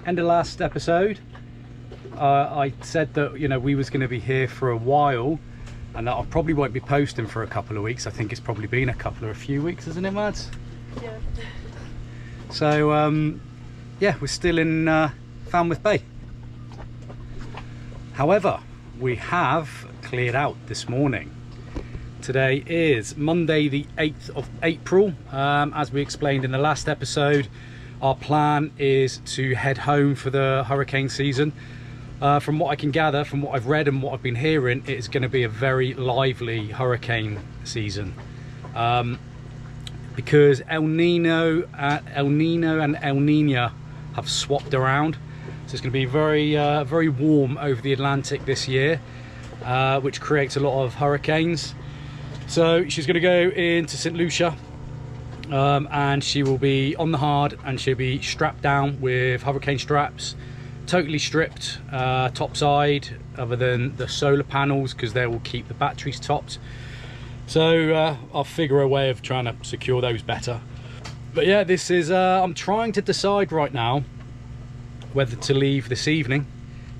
End of last episode, I said that we was going to be here for a while, and that I probably won't be posting for a couple of weeks. I think it's probably been a few weeks, isn't it, Mads? Yeah. So yeah, we're still in Falmouth Bay. However, we have cleared out this morning. Today is Monday the 8th of April. As we explained in the last episode, our plan is to head home for the hurricane season. From what I can gather, from what I've read and what I've been hearing, it's going to be a very lively hurricane season. Because El Nino and El Niña have swapped around. So it's going to be very warm over the Atlantic this year, which creates a lot of hurricanes. So she's going to go into St. Lucia, and she will be on the hard, and she'll be strapped down with hurricane straps, totally stripped topside, other than the solar panels, because they will keep the batteries topped. So I'll figure a way of trying to secure those better. But yeah, this is I'm trying to decide right now whether to leave this evening,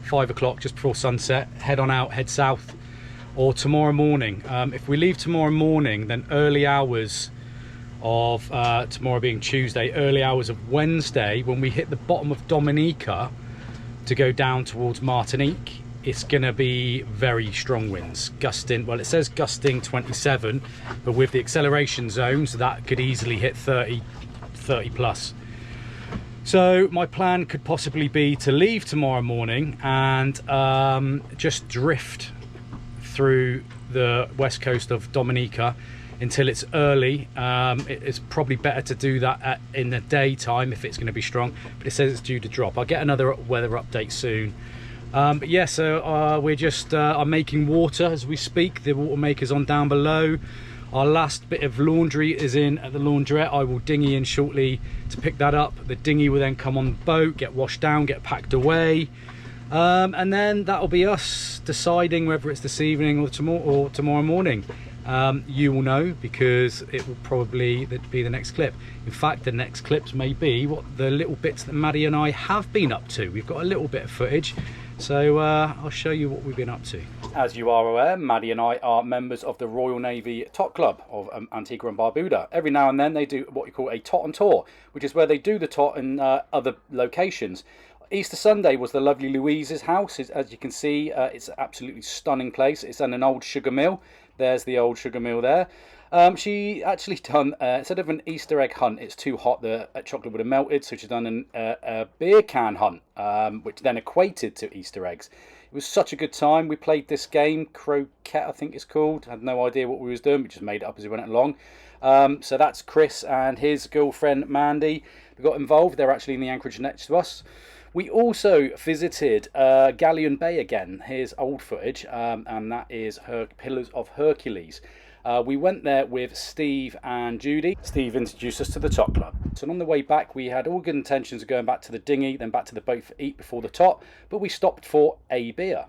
5 o'clock, just before sunset, head south, or tomorrow morning. If we leave tomorrow morning, then early hours of tomorrow being Tuesday, early hours of Wednesday, when we hit the bottom of Dominica to go down towards Martinique, it's going to be very strong winds, gusting, well, it says gusting 27, but with the acceleration zones that could easily hit 30 plus. So my plan could possibly be to leave tomorrow morning and just drift through the west coast of Dominica until it's early. It's probably better to do that in the daytime if it's going to be strong, but it says it's due to drop. I'll get another weather update soon. But yeah, so we're just I'm making water as we speak. The water maker's on down below. Our last bit of laundry is in at the laundrette. I will dinghy in shortly to pick that up. The dinghy will then come on the boat, get washed down, get packed away, and then that'll be us deciding whether it's this evening or tomorrow morning. You will know, because it will probably be the next clip. In fact, the next clips may be what the little bits that Maddie and I have been up to. We've got a little bit of footage, so I'll show you what we've been up to. As you are aware, Maddie and I are members of the Royal Navy Tot Club of Antigua and Barbuda. Every now and then they do what you call a tot on tour, which is where they do the tot in other locations. Easter Sunday was the lovely Louise's house. As you can see, it's an absolutely stunning place. It's in an old sugar mill. There's the old sugar mill there. She actually done, instead of an Easter egg hunt, it's too hot, the chocolate would have melted, so she's done a beer can hunt, which then equated to Easter eggs. It was such a good time. We played this game, Croquette I think it's called. I had no idea what we was doing, we just made it up as we went along. So that's Chris and his girlfriend Mandy who got involved. They're actually in the anchorage next to us. We also visited Galleon Bay again. Here's old footage, and that is her Pillars of Hercules. We went there with Steve and Judy. Steve introduced us to the Tot Club. So on the way back, we had all good intentions of going back to the dinghy, then back to the boat for eat before the tot, but we stopped for a beer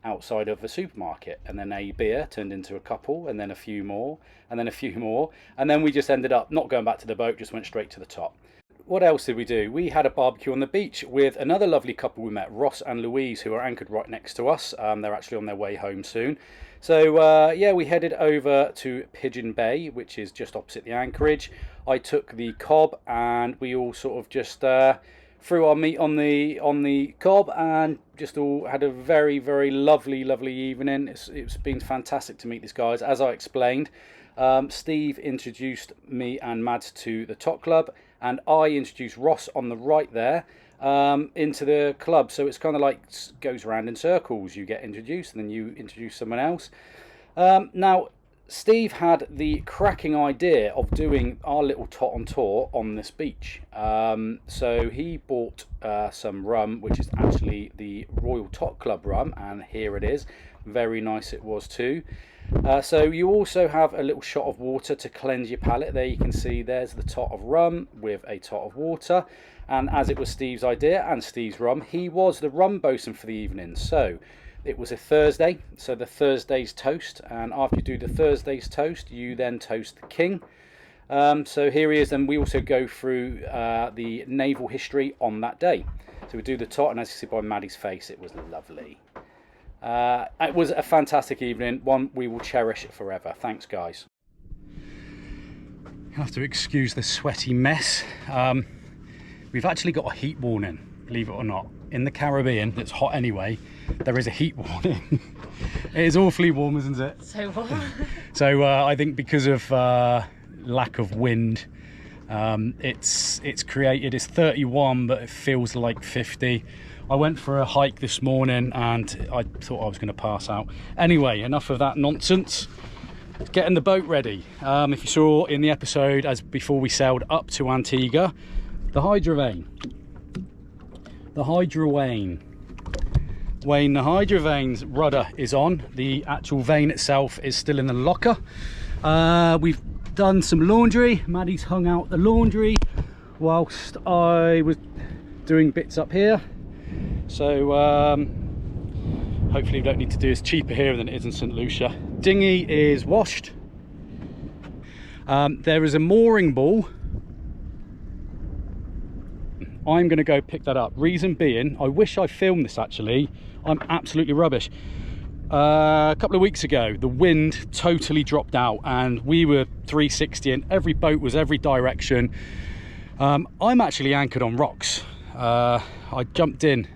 outside of the supermarket, and then a beer turned into a couple, and then a few more, and then a few more, and then we just ended up not going back to the boat, just went straight to the tot. What else did we do? We had a barbecue on the beach with another lovely couple we met, Ross and Louise, who are anchored right next to us. They're actually on their way home soon. So yeah, we headed over to Pigeon Bay, which is just opposite the anchorage. I took the cob, and we all sort of just threw our meat on the cob, and just all had a very lovely evening. It's been fantastic to meet these guys. As I explained, Steve introduced me and Mads to the Tot Club, and I introduced Ross on the right there into the club. So it's kind of like goes around in circles. You get introduced, and then you introduce someone else. Now, Steve had the cracking idea of doing our little tot on tour on this beach. So he bought some rum, which is actually the Royal Tot Club rum, and here it is. Very nice it was too. So you also have a little shot of water to cleanse your palate. There you can see there's the tot of rum with a tot of water. And as it was Steve's idea and Steve's rum, he was the rum bosun for the evening. So it was a Thursday, so the Thursday's toast. And after you do the Thursday's toast, you then toast the king. So here he is, and we also go through the naval history on that day. So we do the tot, and as you see by Maddie's face, it was lovely. It was a fantastic evening, one we will cherish forever. Thanks, guys. You have to excuse the sweaty mess. We've actually got a heat warning, believe it or not. In the Caribbean, it's hot anyway, there is a heat warning. It is awfully warm, isn't it? So warm. So I think because of lack of wind, it's 31, but it feels like 50. I went for a hike this morning and I thought I was going to pass out. Anyway, enough of that nonsense. Getting the boat ready. If you saw in the episode as before we sailed up to Antigua, the hydrovane. Wayne, the hydrovane's rudder is on. The actual vane itself is still in the locker. We've done some laundry. Maddie's hung out the laundry whilst I was doing bits up here. So hopefully we don't need to do. It's cheaper here than it is in St. Lucia. Dinghy is washed. There is a mooring ball. I'm going to go pick that up. Reason being, I wish I filmed this actually. I'm absolutely rubbish. A couple of weeks ago, the wind totally dropped out and we were 360 and every boat was every direction. I'm actually anchored on rocks. I jumped in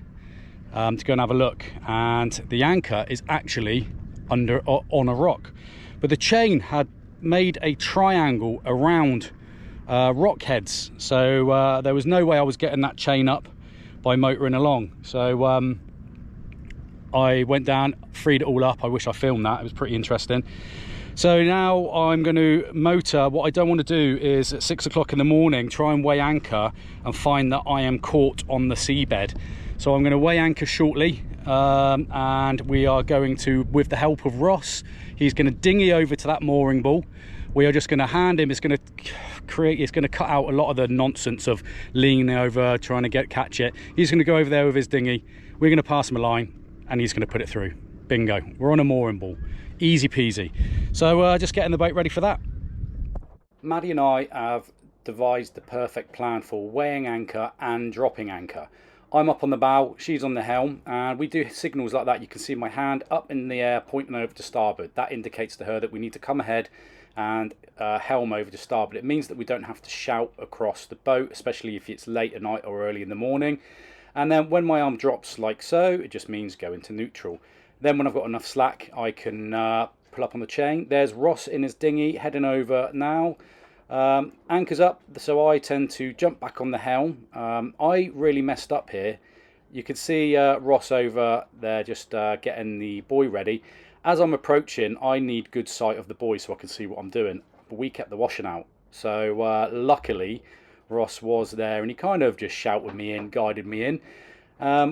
to go and have a look, and the anchor is actually on a rock, but the chain had made a triangle around rock heads, so there was no way I was getting that chain up by motoring along. So I went down, freed it all up. I wish I filmed that, it was pretty interesting. So now I'm going to motor. What I don't want to do is at 6 o'clock in the morning try and weigh anchor and find that I am caught on the seabed. So I'm going to weigh anchor shortly, and we are going to, with the help of Ross, he's going to dinghy over to that mooring ball. We are just going to hand him. It's going to cut out a lot of the nonsense of leaning over trying to catch it. He's going to go over there with his dinghy. We're going to pass him a line and he's going to put it through. Bingo, we're on a mooring ball. Easy peasy. So just getting the boat ready for that. Maddie and I have devised the perfect plan for weighing anchor and dropping anchor. I'm up on the bow, she's on the helm, and we do signals like that. You can see my hand up in the air pointing over to starboard. That indicates to her that we need to come ahead and helm over to starboard. It means that we don't have to shout across the boat, especially if it's late at night or early in the morning. And then when my arm drops like so, it just means go into neutral. Then when I've got enough slack, I can pull up on the chain. There's Ross in his dinghy heading over now. Anchor's up, so I tend to jump back on the helm. I really messed up here. You can see Ross over there just getting the buoy ready. As I'm approaching, I need good sight of the buoy so I can see what I'm doing. But we kept the washing out, so luckily Ross was there and he kind of just shouted me in, guided me in,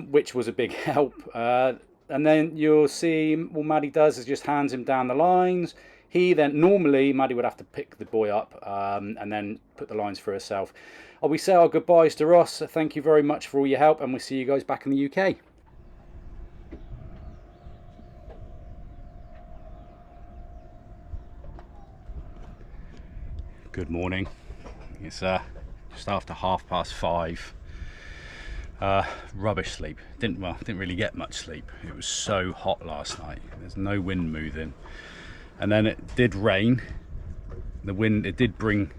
which was a big help. And then you'll see what Maddie does is just hands him down the lines. He then, normally Maddie would have to pick the buoy up and then put the lines for herself. We say our goodbyes to Ross. Thank you very much for all your help, and we'll see you guys back in the UK. Good morning. It's just after 5:30. Rubbish sleep. Didn't really get much sleep. It was so hot last night. There's no wind moving, and then it did rain. It did bring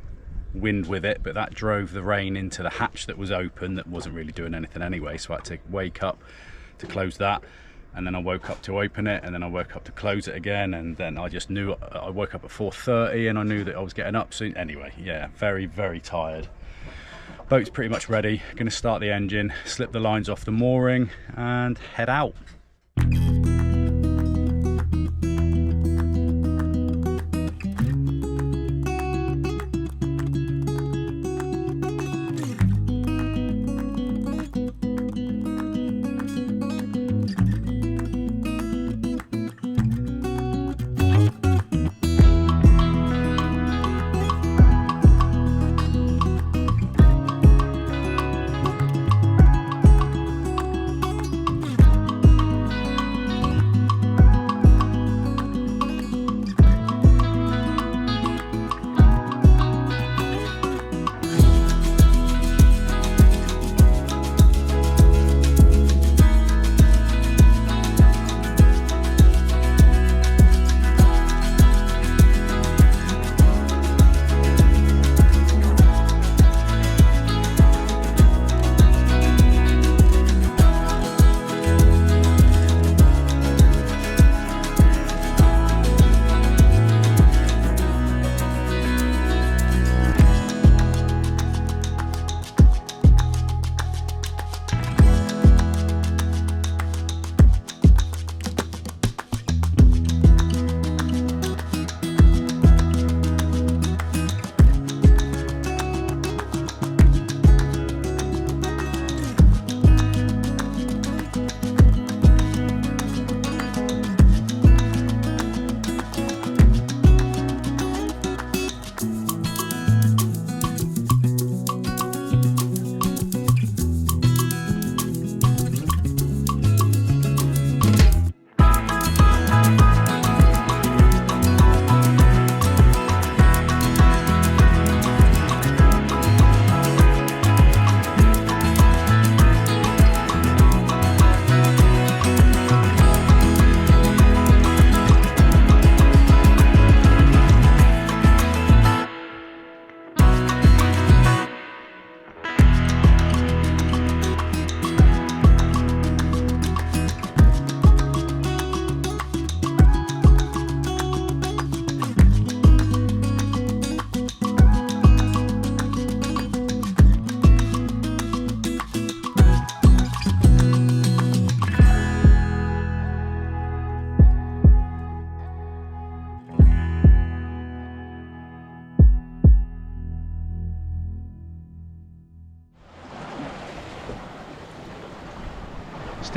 wind with it, but that drove the rain into the hatch that was open that wasn't really doing anything anyway, so I had to wake up to close that, and then I woke up to open it, and then I woke up to close it again, and then I just knew I woke up at 4:30 and I knew that I was getting up soon. Anyway, yeah, very, very tired. Boat's pretty much ready. Going to start the engine, slip the lines off the mooring and head out.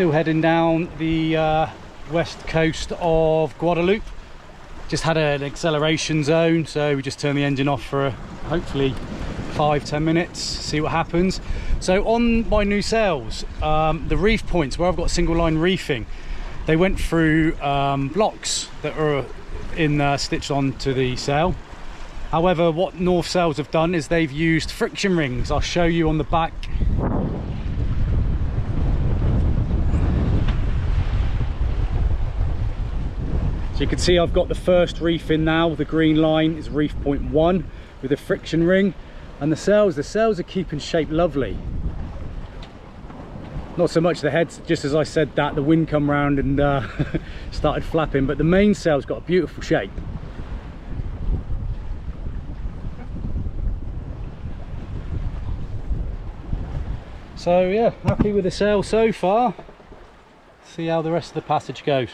Still heading down the west coast of Guadeloupe. Just had an acceleration zone, so we just turned the engine off for hopefully 5-10 minutes, see what happens. So on my new sails, the reef points where I've got single line reefing, they went through blocks that are stitched onto the sail. However, what North Sails have done is they've used friction rings. I'll show you on the back. So you can see I've got the first reef in now. The green line is reef point 1 with a friction ring, and the sails are keeping shape lovely. Not so much the heads, just as I said that, the wind come round and started flapping, but the main sail's got a beautiful shape. So yeah, happy with the sail so far. See how the rest of the passage goes.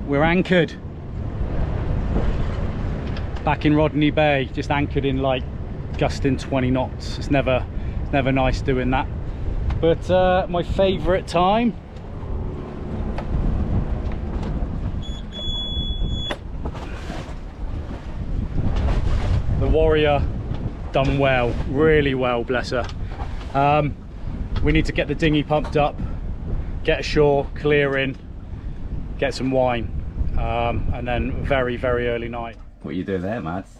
We're anchored back in Rodney Bay, just anchored in like gusting 20 knots. It's never nice doing that, but my favorite time, the Warrior done well, really well, bless her. We need to get the dinghy pumped up, get ashore, clear in, get some wine, and then very early night. What are you doing there, Mads?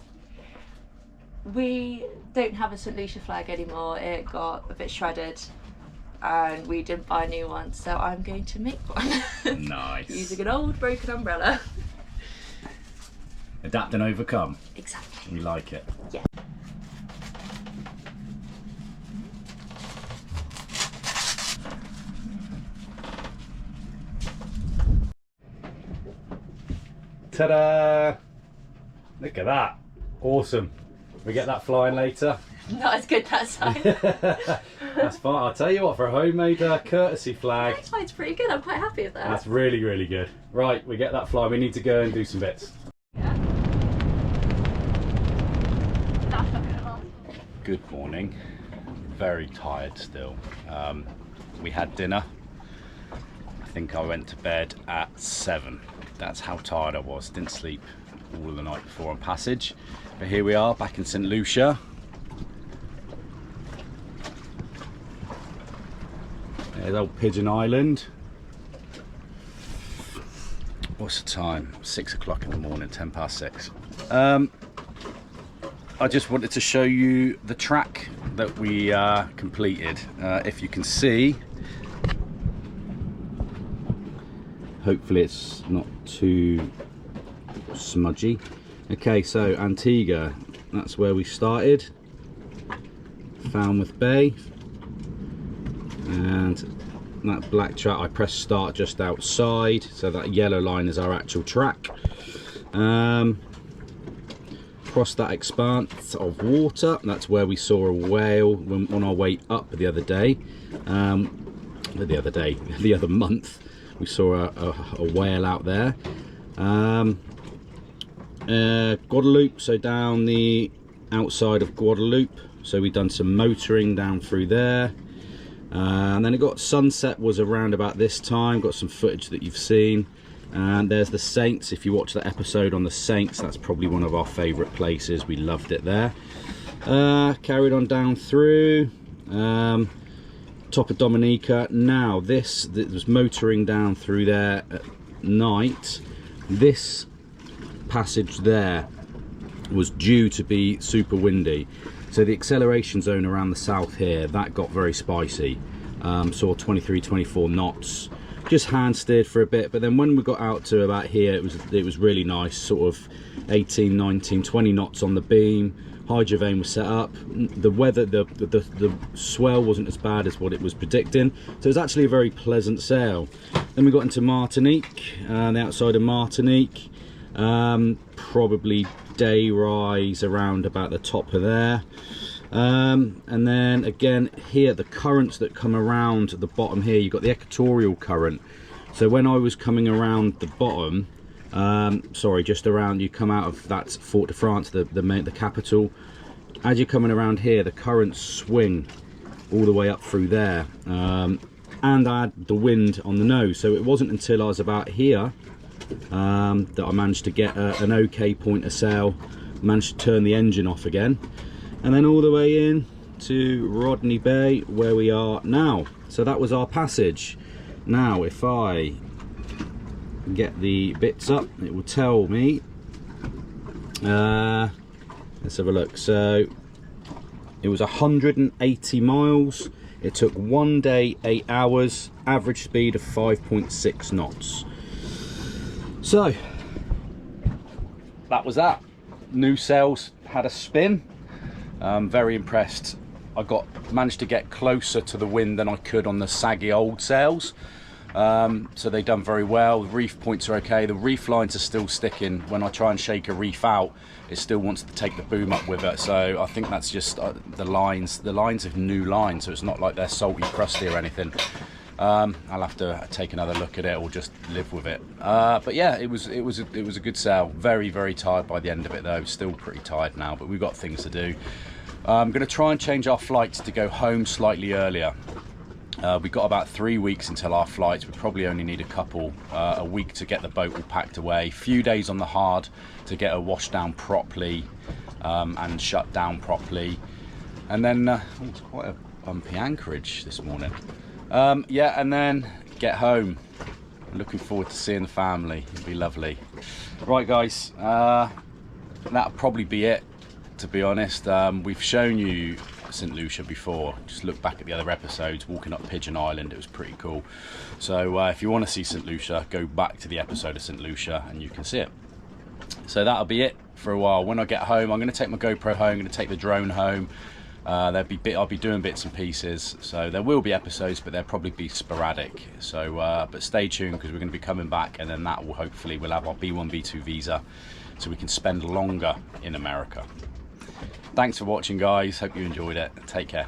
We don't have a St. Lucia flag anymore. It got a bit shredded and we didn't buy a new one, so I'm going to make one. Nice. Using an old broken umbrella. Adapt and overcome. Exactly. You like it? Yeah. Ta-da! Look at that. Awesome. We get that flying later. Not as good that side. That's fine. I'll tell you what, for a homemade courtesy flag. That slide's pretty good. I'm quite happy with that. That's really, really good. Right, we get that fly. We need to go and do some bits. Yeah. That's not gonna last. Good morning. Very tired still. We had dinner. I think I went to bed at 7. That's how tired I was. Didn't sleep all the night before on passage. But here we are back in St. Lucia. There's old Pigeon Island. What's the time? 6 o'clock in the morning, 10 past 6. I just wanted to show you the track that we completed. If you can see, hopefully it's not too smudgy. Okay, so Antigua, that's where we started. Falmouth Bay. And that black track, I pressed start just outside, so that yellow line is our actual track. Across that expanse of water, that's where we saw a whale on our way up the other day. The other month, we saw a whale out there. Guadeloupe, so down the outside of Guadeloupe, so we've done some motoring down through there. And then it got sunset was around about this time. Got some footage that you've seen. And there's the Saints. If you watch that episode on the Saints, that's probably one of our favourite places. We loved it there. Carried on down through top of Dominica. Now this was motoring down through there at night. This passage there was due to be super windy. So the acceleration zone around the south here, that got very spicy. Saw 23, 24 knots. Just hand steered for a bit, but then when we got out to about here, it was really nice, sort of 18, 19, 20 knots on the beam. Hydrovane was set up. The weather, the swell wasn't as bad as what it was predicting, so it was actually a very pleasant sail. Then we got into Martinique, the outside of Martinique. Probably day rise around about the top of there. And then again here, the currents that come around the bottom here, you've got the equatorial current. So when I was coming around the bottom, sorry, just around, you come out of that Fort de France, the capital. As you're coming around here, the currents swing all the way up through there, and I had the wind on the nose. So it wasn't until I was about here that I managed to get an okay point of sail, managed to turn the engine off again, and then all the way in to Rodney Bay where we are now. So that was our passage. Now if I get the bits up, it will tell me. Let's have a look. So it was 180 miles. It took 1 day, 8 hours, average speed of 5.6 knots. So that was that. New sails had a spin. Very impressed. I managed to get closer to the wind than I could on the saggy old sails. So they've done very well. The reef points are okay. The reef lines are still sticking. When I try and shake a reef out, it still wants to take the boom up with it. So I think that's just the lines. The lines are new lines, so it's not like they're salty, crusty or anything. I'll have to take another look at it or just live with it. But yeah, it was a good sail. Very, very tired by the end of it though. Still pretty tired now, but we've got things to do. I'm going to try and change our flights to go home slightly earlier. We've got about 3 weeks until our flights. We probably only need a week to get the boat all packed away. Few days on the hard to get her washed down properly and shut down properly. And then it's quite a bumpy anchorage this morning. Yeah, and then get home. Looking forward to seeing the family. It'll be lovely. Right guys, that'll probably be it, to be honest. We've shown you St. Lucia before. Just look back at the other episodes. Walking up Pigeon Island, it was pretty cool. So if you want to see St. Lucia, go back to the episode of St. Lucia and you can see it. So that'll be it for a while. When I get home, I'm going to take my GoPro home. I'm going to take the drone home. I'll be doing bits and pieces, so there will be episodes, but they'll probably be sporadic. So but stay tuned, because we're going to be coming back, and then that will hopefully we'll have our B1 B2 visa, so we can spend longer in America. Thanks for watching guys, hope you enjoyed it. Take care.